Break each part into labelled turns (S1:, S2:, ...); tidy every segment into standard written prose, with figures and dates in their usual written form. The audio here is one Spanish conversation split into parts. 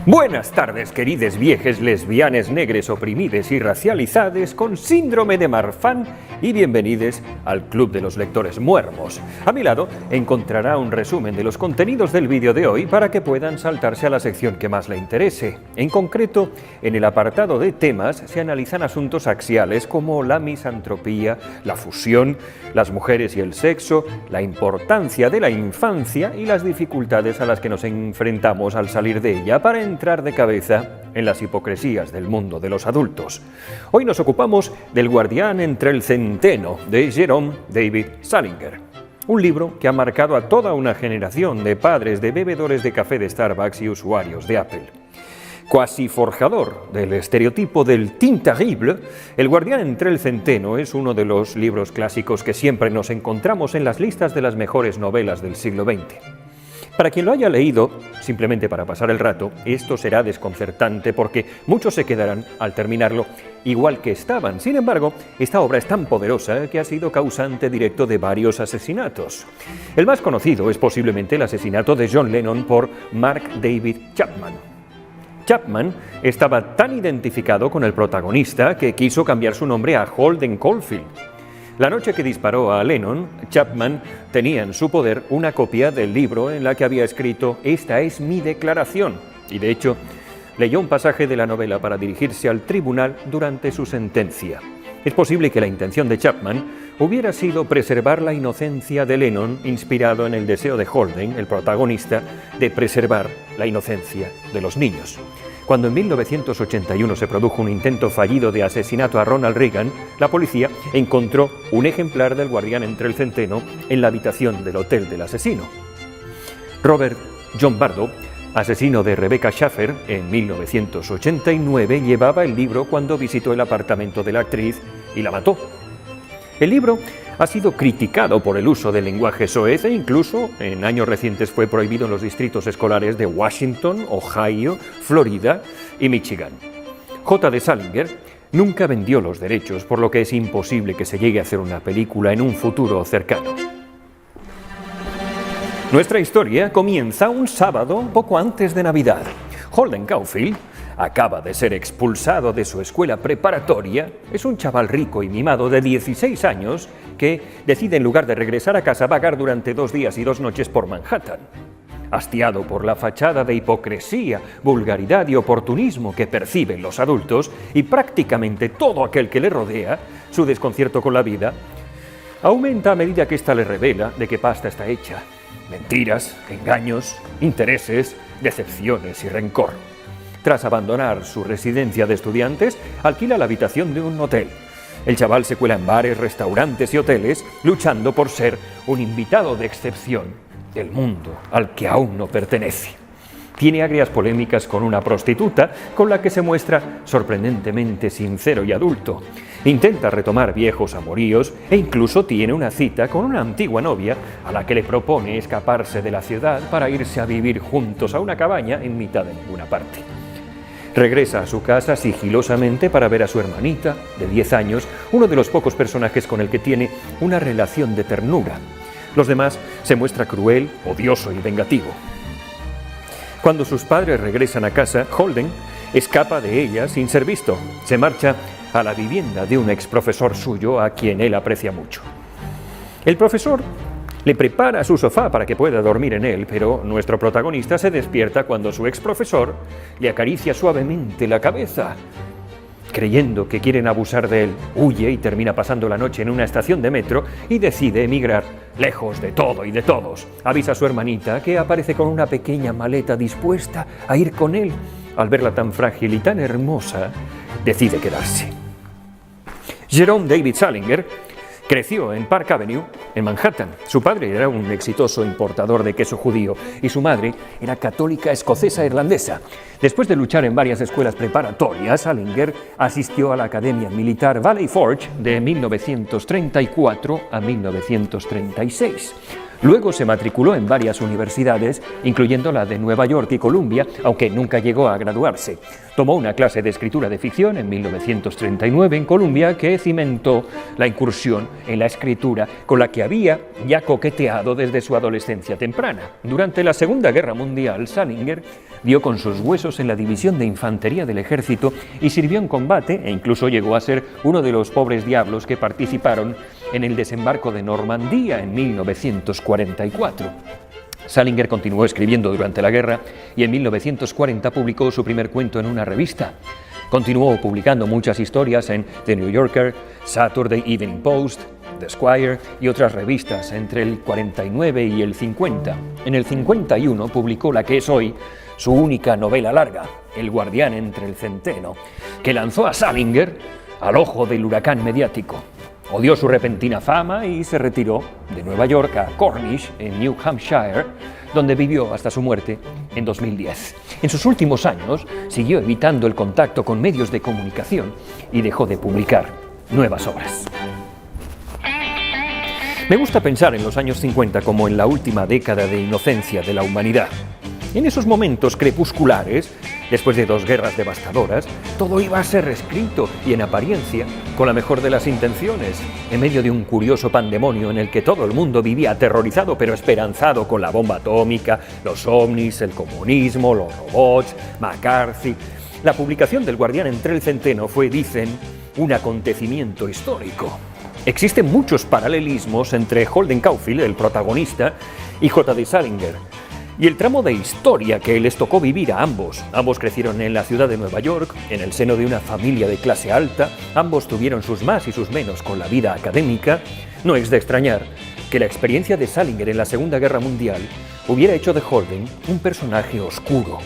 S1: Buenas tardes, querides viejes lesbianes, negres, oprimides y racializades con síndrome de Marfan y bienvenidos al Club de los Lectores Muermos. A mi lado encontrará un resumen de los contenidos del vídeo de hoy para que puedan saltarse a la sección que más le interese. En concreto, en el apartado de temas se analizan asuntos axiales como la misantropía, la fusión, las mujeres y el sexo, la importancia de la infancia y las dificultades a las que nos enfrentamos al salir de ella para entrar de cabeza en las hipocresías del mundo de los adultos. Hoy nos ocupamos del Guardián entre el centeno de Jerome David Salinger, un libro que ha marcado a toda una generación de padres de bebedores de café de Starbucks y usuarios de Apple. Cuasi forjador del estereotipo del teen terrible, El Guardián entre el centeno es uno de los libros clásicos que siempre nos encontramos en las listas de las mejores novelas del siglo XX. Para quien lo haya leído, simplemente para pasar el rato, esto será desconcertante porque muchos se quedarán, al terminarlo, igual que estaban. Sin embargo, esta obra es tan poderosa que ha sido causante directo de varios asesinatos. El más conocido es posiblemente el asesinato de John Lennon por Mark David Chapman. Chapman estaba tan identificado con el protagonista que quiso cambiar su nombre a Holden Caulfield. La noche que disparó a Lennon, Chapman tenía en su poder una copia del libro en la que había escrito «Esta es mi declaración» y de hecho leyó un pasaje de la novela para dirigirse al tribunal durante su sentencia. Es posible que la intención de Chapman hubiera sido preservar la inocencia de Lennon, inspirado en el deseo de Holden, el protagonista, de preservar la inocencia de los niños. Cuando en 1981 se produjo un intento fallido de asesinato a Ronald Reagan, la policía encontró un ejemplar del Guardián entre el centeno en la habitación del hotel del asesino. Robert John Bardo, asesino de Rebecca Schaffer en 1989, llevaba el libro cuando visitó el apartamento de la actriz y la mató. El libro ha sido criticado por el uso del lenguaje soez e incluso en años recientes fue prohibido en los distritos escolares de Washington, Ohio, Florida y Michigan. J.D. Salinger nunca vendió los derechos, por lo que es imposible que se llegue a hacer una película en un futuro cercano. Nuestra historia comienza un sábado poco antes de Navidad. Holden Caulfield acaba de ser expulsado de su escuela preparatoria. Es un chaval rico y mimado de 16 años que decide, en lugar de regresar a casa, vagar durante 2 días y 2 noches por Manhattan. Hastiado por la fachada de hipocresía, vulgaridad y oportunismo que perciben los adultos y prácticamente todo aquel que le rodea, su desconcierto con la vida aumenta a medida que ésta le revela de qué pasta está hecha. Mentiras, engaños, intereses, decepciones y rencor. Tras abandonar su residencia de estudiantes, alquila la habitación de un hotel. El chaval se cuela en bares, restaurantes y hoteles, luchando por ser un invitado de excepción del mundo al que aún no pertenece. Tiene agrias polémicas con una prostituta con la que se muestra sorprendentemente sincero y adulto. Intenta retomar viejos amoríos e incluso tiene una cita con una antigua novia a la que le propone escaparse de la ciudad para irse a vivir juntos a una cabaña en mitad de ninguna parte. Regresa a su casa sigilosamente para ver a su hermanita, de 10 años, uno de los pocos personajes con el que tiene una relación de ternura. Los demás se muestra cruel, odioso y vengativo. Cuando sus padres regresan a casa, Holden escapa de ella sin ser visto. Se marcha a la vivienda de un exprofesor suyo a quien él aprecia mucho. El profesor le prepara su sofá para que pueda dormir en él, pero nuestro protagonista se despierta cuando su exprofesor le acaricia suavemente la cabeza. Creyendo que quieren abusar de él, huye y termina pasando la noche en una estación de metro y decide emigrar lejos de todo y de todos. Avisa a su hermanita, que aparece con una pequeña maleta dispuesta a ir con él. Al verla tan frágil y tan hermosa, decide quedarse. Jerome David Salinger creció en Park Avenue, en Manhattan. Su padre era un exitoso importador de queso judío y su madre era católica escocesa irlandesa. Después de luchar en varias escuelas preparatorias, Salinger asistió a la Academia Militar Valley Forge de 1934 a 1936. Luego se matriculó en varias universidades, incluyendo la de Nueva York y Columbia, aunque nunca llegó a graduarse. Tomó una clase de escritura de ficción en 1939 en Columbia que cimentó la incursión en la escritura con la que había ya coqueteado desde su adolescencia temprana. Durante la Segunda Guerra Mundial, Salinger dio con sus huesos en la división de infantería del ejército y sirvió en combate e incluso llegó a ser uno de los pobres diablos que participaron en el desembarco de Normandía en 1944. Salinger continuó escribiendo durante la guerra y en 1940 publicó su primer cuento en una revista. Continuó publicando muchas historias en The New Yorker, Saturday Evening Post, The Squire y otras revistas entre el 49 y el 50. En el 51 publicó la que es hoy su única novela larga, El guardián entre el centeno, que lanzó a Salinger al ojo del huracán mediático. Odió su repentina fama y se retiró de Nueva York a Cornish, en New Hampshire, donde vivió hasta su muerte en 2010. En sus últimos años siguió evitando el contacto con medios de comunicación y dejó de publicar nuevas obras. Me gusta pensar en los años 50 como en la última década de inocencia de la humanidad. En esos momentos crepusculares, después de 2 guerras devastadoras, todo iba a ser reescrito y en apariencia con la mejor de las intenciones, en medio de un curioso pandemonio en el que todo el mundo vivía aterrorizado pero esperanzado con la bomba atómica, los ovnis, el comunismo, los robots, McCarthy. La publicación del Guardián entre el centeno fue, dicen, un acontecimiento histórico. Existen muchos paralelismos entre Holden Caulfield, el protagonista, y J.D. Salinger. Y el tramo de historia que les tocó vivir a ambos. Ambos crecieron en la ciudad de Nueva York, en el seno de una familia de clase alta. Ambos tuvieron sus más y sus menos con la vida académica. No es de extrañar que la experiencia de Salinger en la Segunda Guerra Mundial hubiera hecho de Holden un personaje oscuro.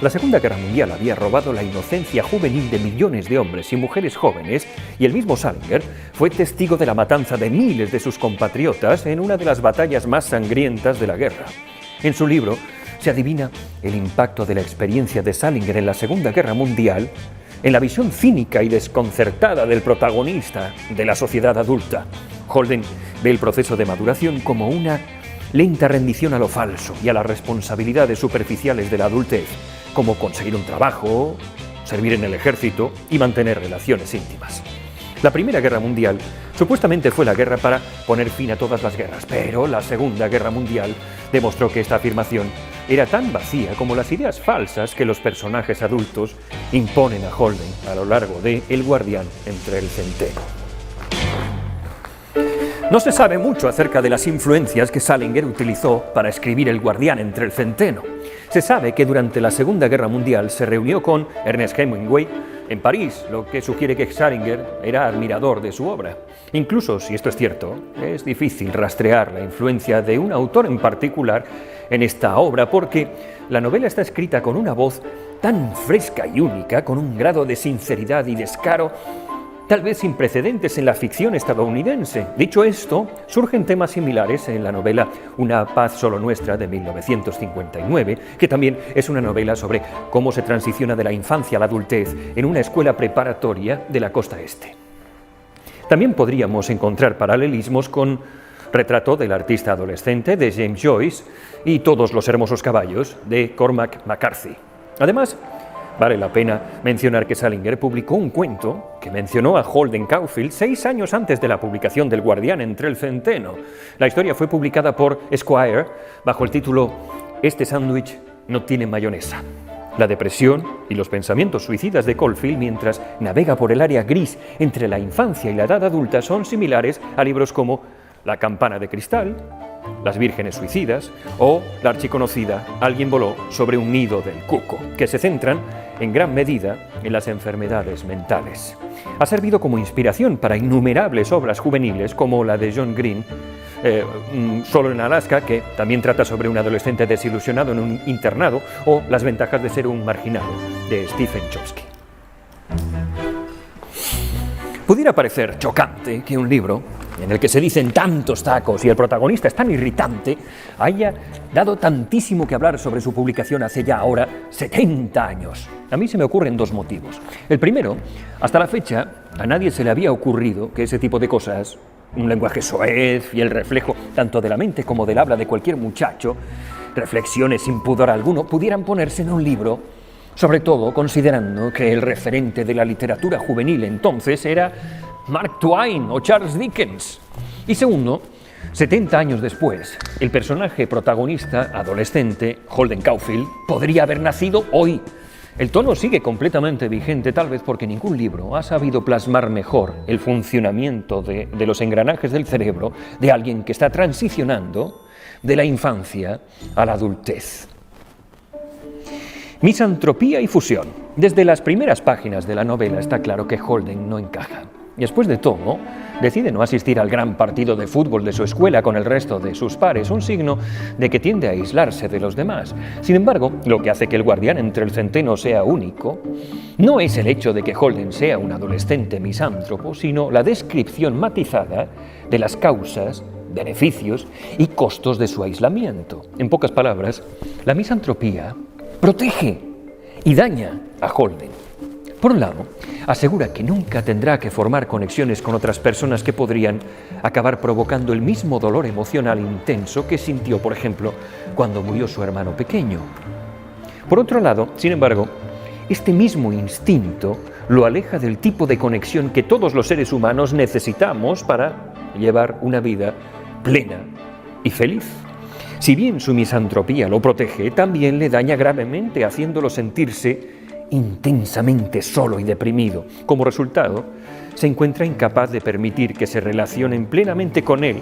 S1: La Segunda Guerra Mundial había robado la inocencia juvenil de millones de hombres y mujeres jóvenes, y el mismo Salinger fue testigo de la matanza de miles de sus compatriotas en una de las batallas más sangrientas de la guerra. En su libro se adivina el impacto de la experiencia de Salinger en la Segunda Guerra Mundial en la visión cínica y desconcertada del protagonista de la sociedad adulta. Holden ve el proceso de maduración como una lenta rendición a lo falso y a las responsabilidades superficiales de la adultez, como conseguir un trabajo, servir en el ejército y mantener relaciones íntimas. La Primera Guerra Mundial supuestamente fue la guerra para poner fin a todas las guerras, pero la Segunda Guerra Mundial demostró que esta afirmación era tan vacía como las ideas falsas que los personajes adultos imponen a Holden a lo largo de El guardián entre el centeno. No se sabe mucho acerca de las influencias que Salinger utilizó para escribir El guardián entre el centeno. Se sabe que durante la Segunda Guerra Mundial se reunió con Ernest Hemingway en París, lo que sugiere que Salinger era admirador de su obra. Incluso si esto es cierto, es difícil rastrear la influencia de un autor en particular en esta obra, porque la novela está escrita con una voz tan fresca y única, con un grado de sinceridad y descaro tal vez sin precedentes en la ficción estadounidense. Dicho esto, surgen temas similares en la novela Una paz solo nuestra de 1959, que también es una novela sobre cómo se transiciona de la infancia a la adultez en una escuela preparatoria de la costa este. También podríamos encontrar paralelismos con Retrato del artista adolescente de James Joyce y Todos los hermosos caballos de Cormac McCarthy. Además, vale la pena mencionar que Salinger publicó un cuento que mencionó a Holden Caulfield 6 años antes de la publicación del Guardián entre el centeno. La historia fue publicada por Esquire bajo el título Este sándwich no tiene mayonesa. La depresión y los pensamientos suicidas de Caulfield mientras navega por el área gris entre la infancia y la edad adulta son similares a libros como La campana de cristal, Las vírgenes suicidas o la archiconocida Alguien voló sobre un nido del cuco, que se centran en gran medida en las enfermedades mentales. Ha servido como inspiración para innumerables obras juveniles como la de John Green, Solo en Alaska, que también trata sobre un adolescente desilusionado en un internado, o Las ventajas de ser un marginado, de Stephen Chbosky. Pudiera parecer chocante que un libro en el que se dicen tantos tacos y el protagonista es tan irritante, haya dado tantísimo que hablar sobre su publicación hace ya ahora 70 años. A mí se me ocurren 2 motivos. El primero, hasta la fecha, a nadie se le había ocurrido que ese tipo de cosas un lenguaje soez y el reflejo tanto de la mente como del habla de cualquier muchacho, reflexiones sin pudor alguno, pudieran ponerse en un libro, sobre todo considerando que el referente de la literatura juvenil entonces era Mark Twain o Charles Dickens. Y segundo, 70 años después, el personaje protagonista, adolescente, Holden Caulfield, podría haber nacido hoy. El tono sigue completamente vigente, tal vez porque ningún libro ha sabido plasmar mejor el funcionamiento de los engranajes del cerebro de alguien que está transicionando de la infancia a la adultez. Misantropía y fusión. Desde las primeras páginas de la novela está claro que Holden no encaja. Después de todo, decide no asistir al gran partido de fútbol de su escuela con el resto de sus pares, un signo de que tiende a aislarse de los demás. Sin embargo, lo que hace que el guardián entre el centeno sea único no es el hecho de que Holden sea un adolescente misántropo, sino la descripción matizada de las causas, beneficios y costos de su aislamiento. En pocas palabras, la misantropía protege y daña a Holden. Por un lado, asegura que nunca tendrá que formar conexiones con otras personas que podrían acabar provocando el mismo dolor emocional intenso que sintió, por ejemplo, cuando murió su hermano pequeño. Por otro lado, sin embargo, este mismo instinto lo aleja del tipo de conexión que todos los seres humanos necesitamos para llevar una vida plena y feliz. Si bien su misantropía lo protege, también le daña gravemente, haciéndolo sentirse intensamente solo y deprimido. Como resultado, se encuentra incapaz de permitir que se relacionen plenamente con él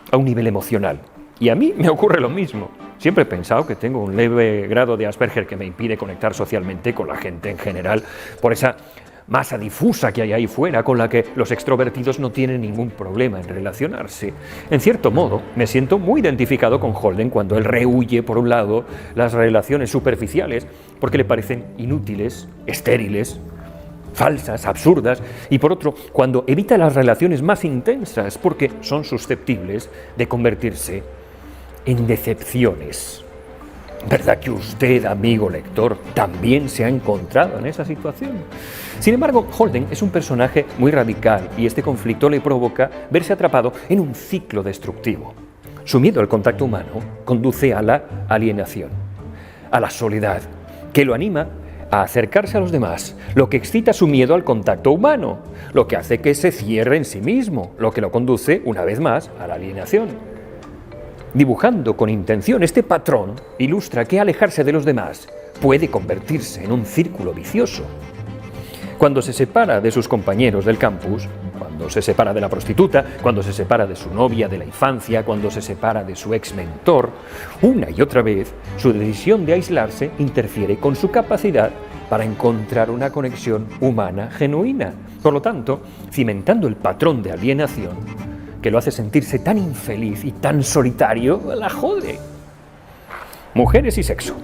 S1: a un nivel emocional. Y a mí me ocurre lo mismo. Siempre he pensado que tengo un leve grado de Asperger que me impide conectar socialmente con la gente en general, por esa masa difusa que hay ahí fuera, con la que los extrovertidos no tienen ningún problema en relacionarse. En cierto modo, me siento muy identificado con Holden cuando él rehúye, por un lado, las relaciones superficiales, porque le parecen inútiles, estériles, falsas, absurdas, y por otro, cuando evita las relaciones más intensas, porque son susceptibles de convertirse en decepciones. ¿Verdad que usted, amigo lector, también se ha encontrado en esa situación? Sin embargo, Holden es un personaje muy radical y este conflicto le provoca verse atrapado en un ciclo destructivo. Su miedo al contacto humano conduce a la alienación, a la soledad, que lo anima a acercarse a los demás, lo que excita su miedo al contacto humano, lo que hace que se cierre en sí mismo, lo que lo conduce, una vez más, a la alienación. Dibujando con intención este patrón, ilustra que alejarse de los demás puede convertirse en un círculo vicioso. Cuando se separa de sus compañeros del campus, cuando se separa de la prostituta, cuando se separa de su novia de la infancia, cuando se separa de su ex-mentor, una y otra vez, su decisión de aislarse interfiere con su capacidad para encontrar una conexión humana genuina. Por lo tanto, cimentando el patrón de alienación, que lo hace sentirse tan infeliz y tan solitario, la jode. Mujeres y sexo.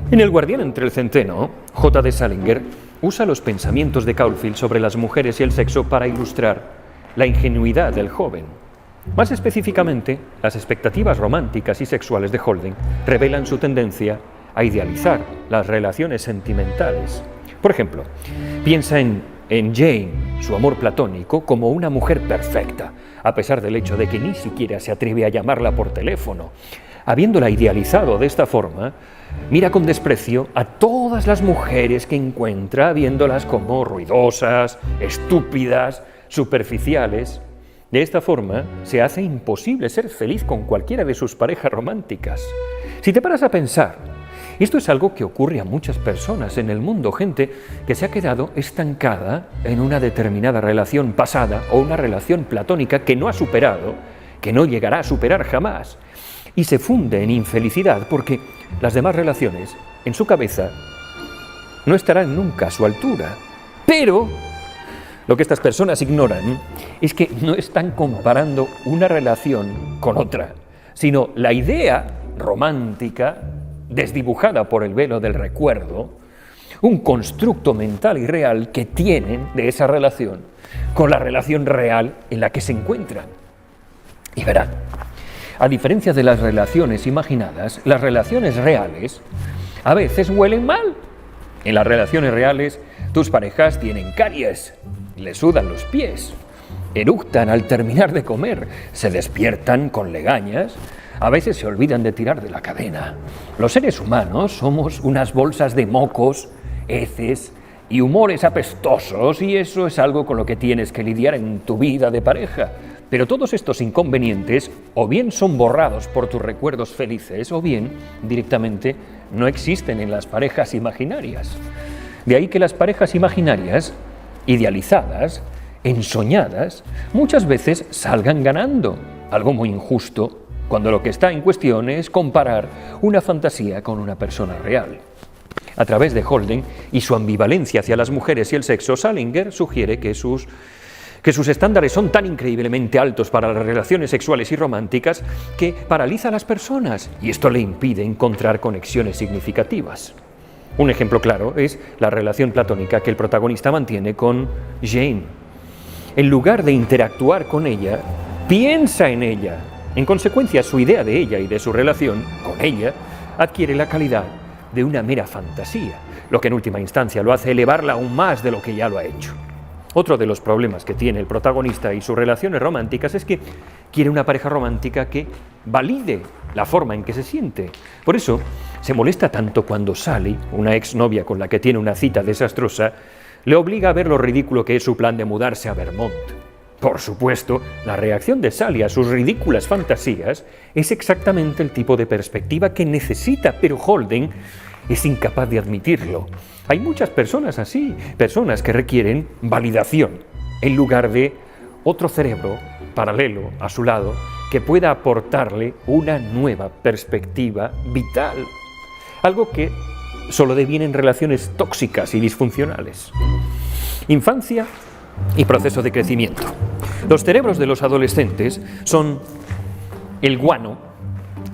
S1: En El guardián entre el centeno, J.D. Salinger usa los pensamientos de Caulfield sobre las mujeres y el sexo para ilustrar la ingenuidad del joven. Más específicamente, las expectativas románticas y sexuales de Holden revelan su tendencia a idealizar las relaciones sentimentales. Por ejemplo, piensa en Jane, su amor platónico, como una mujer perfecta, a pesar del hecho de que ni siquiera se atreve a llamarla por teléfono. Habiéndola idealizado de esta forma, mira con desprecio a todas las mujeres que encuentra, viéndolas como ruidosas, estúpidas, superficiales. De esta forma, se hace imposible ser feliz con cualquiera de sus parejas románticas. Si te paras a pensar, esto es algo que ocurre a muchas personas en el mundo, gente que se ha quedado estancada en una determinada relación pasada o una relación platónica que no ha superado, que no llegará a superar jamás, y se funde en infelicidad porque las demás relaciones, en su cabeza, no estarán nunca a su altura. Pero lo que estas personas ignoran es que no están comparando una relación con otra, sino la idea romántica desdibujada por el velo del recuerdo, un constructo mental y real que tienen de esa relación con la relación real en la que se encuentran. Y verán, a diferencia de las relaciones imaginadas, las relaciones reales a veces huelen mal. En las relaciones reales, tus parejas tienen caries, les sudan los pies, eructan al terminar de comer, se despiertan con legañas, a veces se olvidan de tirar de la cadena. Los seres humanos somos unas bolsas de mocos, heces y humores apestosos, y eso es algo con lo que tienes que lidiar en tu vida de pareja. Pero todos estos inconvenientes o bien son borrados por tus recuerdos felices o bien directamente no existen en las parejas imaginarias. De ahí que las parejas imaginarias, idealizadas, ensoñadas, muchas veces salgan ganando, algo muy injusto, cuando lo que está en cuestión es comparar una fantasía con una persona real. A través de Holden y su ambivalencia hacia las mujeres y el sexo, Salinger sugiere que sus estándares son tan increíblemente altos para las relaciones sexuales y románticas que paraliza a las personas y esto le impide encontrar conexiones significativas. Un ejemplo claro es la relación platónica que el protagonista mantiene con Jane. En lugar de interactuar con ella, piensa en ella. En consecuencia, su idea de ella y de su relación con ella adquiere la calidad de una mera fantasía, lo que en última instancia lo hace elevarla aún más de lo que ya lo ha hecho. Otro de los problemas que tiene el protagonista y sus relaciones románticas es que quiere una pareja romántica que valide la forma en que se siente. Por eso se molesta tanto cuando Sally, una exnovia con la que tiene una cita desastrosa, le obliga a ver lo ridículo que es su plan de mudarse a Vermont. Por supuesto, la reacción de Sally a sus ridículas fantasías es exactamente el tipo de perspectiva que necesita, pero Holden es incapaz de admitirlo. Hay muchas personas así, personas que requieren validación, en lugar de otro cerebro paralelo a su lado que pueda aportarle una nueva perspectiva vital. Algo que solo deviene en relaciones tóxicas y disfuncionales. Infancia y proceso de crecimiento. Los cerebros de los adolescentes son el guano,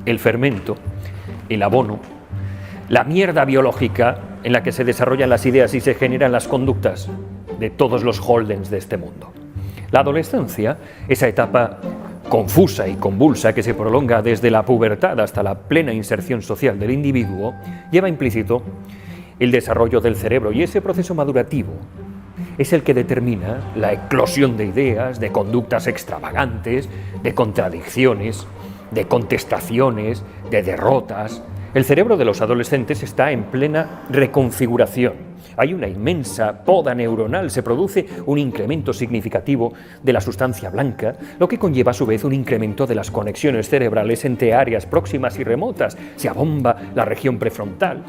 S1: el fermento, el abono, la mierda biológica en la que se desarrollan las ideas y se generan las conductas de todos los Holdens de este mundo. La adolescencia, esa etapa confusa y convulsa que se prolonga desde la pubertad hasta la plena inserción social del individuo, lleva implícito el desarrollo del cerebro y ese proceso madurativo es el que determina la eclosión de ideas, de conductas extravagantes, de contradicciones, de contestaciones, de derrotas. El cerebro de los adolescentes está en plena reconfiguración. Hay una inmensa poda neuronal, se produce un incremento significativo de la sustancia blanca, lo que conlleva a su vez un incremento de las conexiones cerebrales entre áreas próximas y remotas. Se abomba la región prefrontal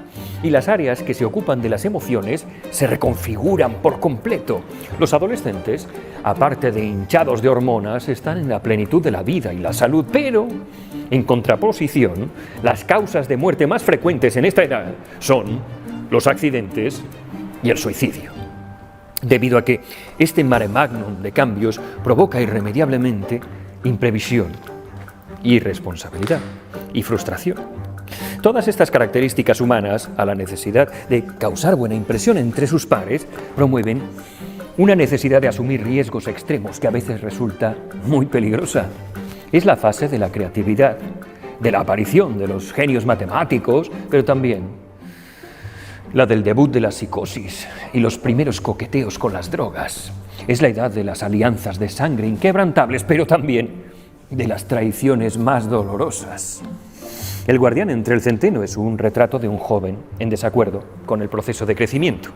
S1: y las áreas que se ocupan de las emociones se reconfiguran por completo. Los adolescentes, aparte de hinchados de hormonas, están en la plenitud de la vida y la salud, pero en contraposición, las causas de muerte más frecuentes en esta edad son los accidentes y el suicidio, debido a que este mare magnum de cambios provoca irremediablemente imprevisión, irresponsabilidad y frustración. Todas estas características humanas, a la necesidad de causar buena impresión entre sus pares, promueven una necesidad de asumir riesgos extremos que a veces resulta muy peligrosa. Es la fase de la creatividad, de la aparición de los genios matemáticos, pero también la del debut de la psicosis y los primeros coqueteos con las drogas. Es la edad de las alianzas de sangre inquebrantables, pero también de las traiciones más dolorosas. El guardián entre el centeno es un retrato de un joven en desacuerdo con el proceso de crecimiento.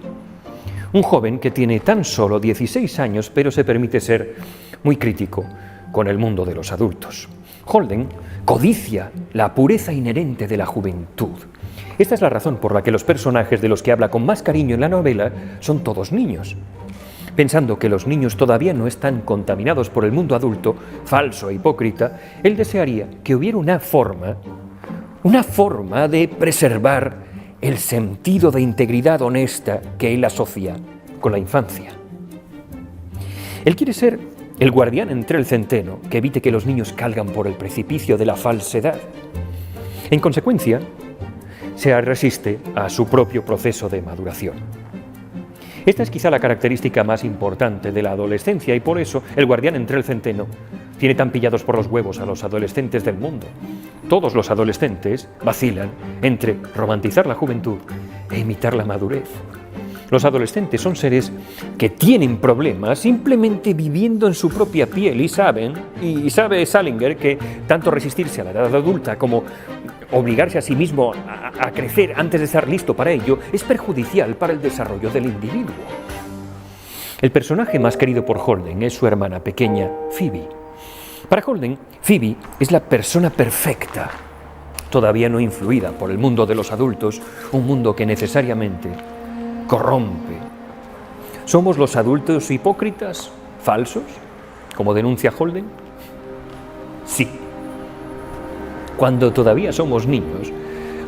S1: Un joven que tiene tan solo 16 años, pero se permite ser muy crítico con el mundo de los adultos. Holden codicia la pureza inherente de la juventud. Esta es la razón por la que los personajes de los que habla con más cariño en la novela son todos niños. Pensando que los niños todavía no están contaminados por el mundo adulto, falso e hipócrita, él desearía que hubiera una forma de preservar el sentido de integridad honesta que él asocia con la infancia. Él quiere ser el guardián entre el centeno que evite que los niños caigan por el precipicio de la falsedad. En consecuencia, se resiste a su propio proceso de maduración. Esta es quizá la característica más importante de la adolescencia y por eso el guardián entre el centeno tiene tan pillados por los huevos a los adolescentes del mundo. Todos los adolescentes vacilan entre romantizar la juventud e imitar la madurez. Los adolescentes son seres que tienen problemas simplemente viviendo en su propia piel y sabe Salinger que tanto resistirse a la edad adulta como obligarse a sí mismo a crecer antes de estar listo para ello es perjudicial para el desarrollo del individuo. El personaje más querido por Holden es su hermana pequeña, Phoebe. Para Holden, Phoebe es la persona perfecta, todavía no influida por el mundo de los adultos, un mundo que necesariamente corrompe. ¿Somos los adultos hipócritas, falsos, como denuncia Holden? Sí. Cuando todavía somos niños,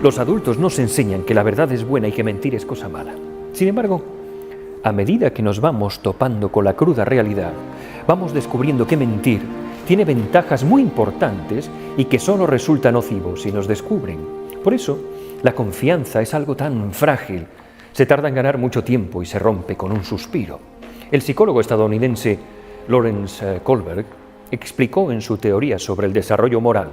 S1: los adultos nos enseñan que la verdad es buena y que mentir es cosa mala. Sin embargo, a medida que nos vamos topando con la cruda realidad, vamos descubriendo que mentir tiene ventajas muy importantes y que solo resulta nocivo si nos descubren. Por eso, la confianza es algo tan frágil. Se tarda en ganar mucho tiempo y se rompe con un suspiro. El psicólogo estadounidense Lawrence Kohlberg explicó en su teoría sobre el desarrollo moral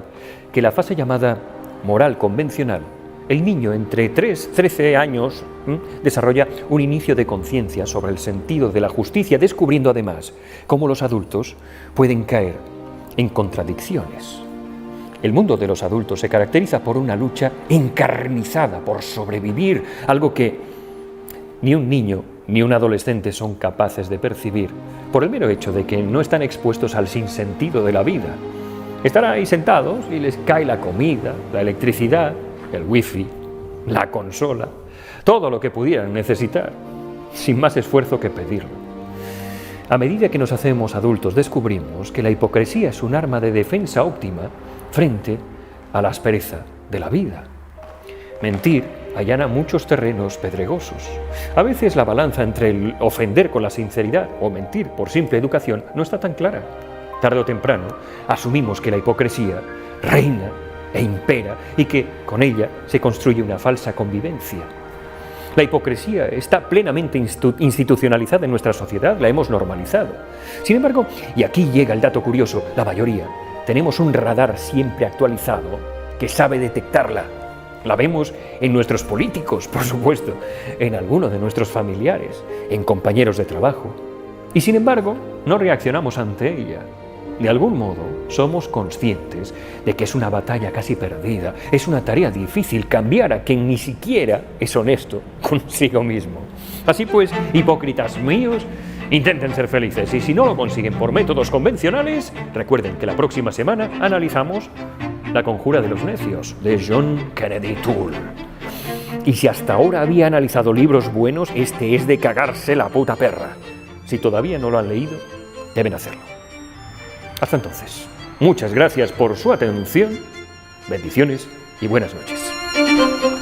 S1: que la fase llamada moral convencional, el niño entre 3 y 13 años desarrolla un inicio de conciencia sobre el sentido de la justicia, descubriendo además cómo los adultos pueden caer en contradicciones. El mundo de los adultos se caracteriza por una lucha encarnizada por sobrevivir, algo que ni un niño ni un adolescente son capaces de percibir por el mero hecho de que no están expuestos al sinsentido de la vida. Están ahí sentados y les cae la comida, la electricidad, el wifi, la consola, todo lo que pudieran necesitar, sin más esfuerzo que pedirlo. A medida que nos hacemos adultos, descubrimos que la hipocresía es un arma de defensa óptima frente a la aspereza de la vida. Mentir allana muchos terrenos pedregosos. A veces la balanza entre el ofender con la sinceridad o mentir por simple educación no está tan clara. Tarde o temprano asumimos que la hipocresía reina e impera y que con ella se construye una falsa convivencia. La hipocresía está plenamente institucionalizada en nuestra sociedad, la hemos normalizado. Sin embargo, y aquí llega el dato curioso, la mayoría tenemos un radar siempre actualizado que sabe detectarla. La vemos en nuestros políticos, por supuesto, en algunos de nuestros familiares, en compañeros de trabajo. Y sin embargo, no reaccionamos ante ella. De algún modo, somos conscientes de que es una batalla casi perdida, es una tarea difícil cambiar a quien ni siquiera es honesto consigo mismo. Así pues, hipócritas míos, intenten ser felices y si no lo consiguen por métodos convencionales, recuerden que la próxima semana analizamos La conjura de los necios, de John Kennedy Toole. Y si hasta ahora había analizado libros buenos, este es de cagarse la puta perra. Si todavía no lo han leído, deben hacerlo. Hasta entonces, muchas gracias por su atención, bendiciones y buenas noches.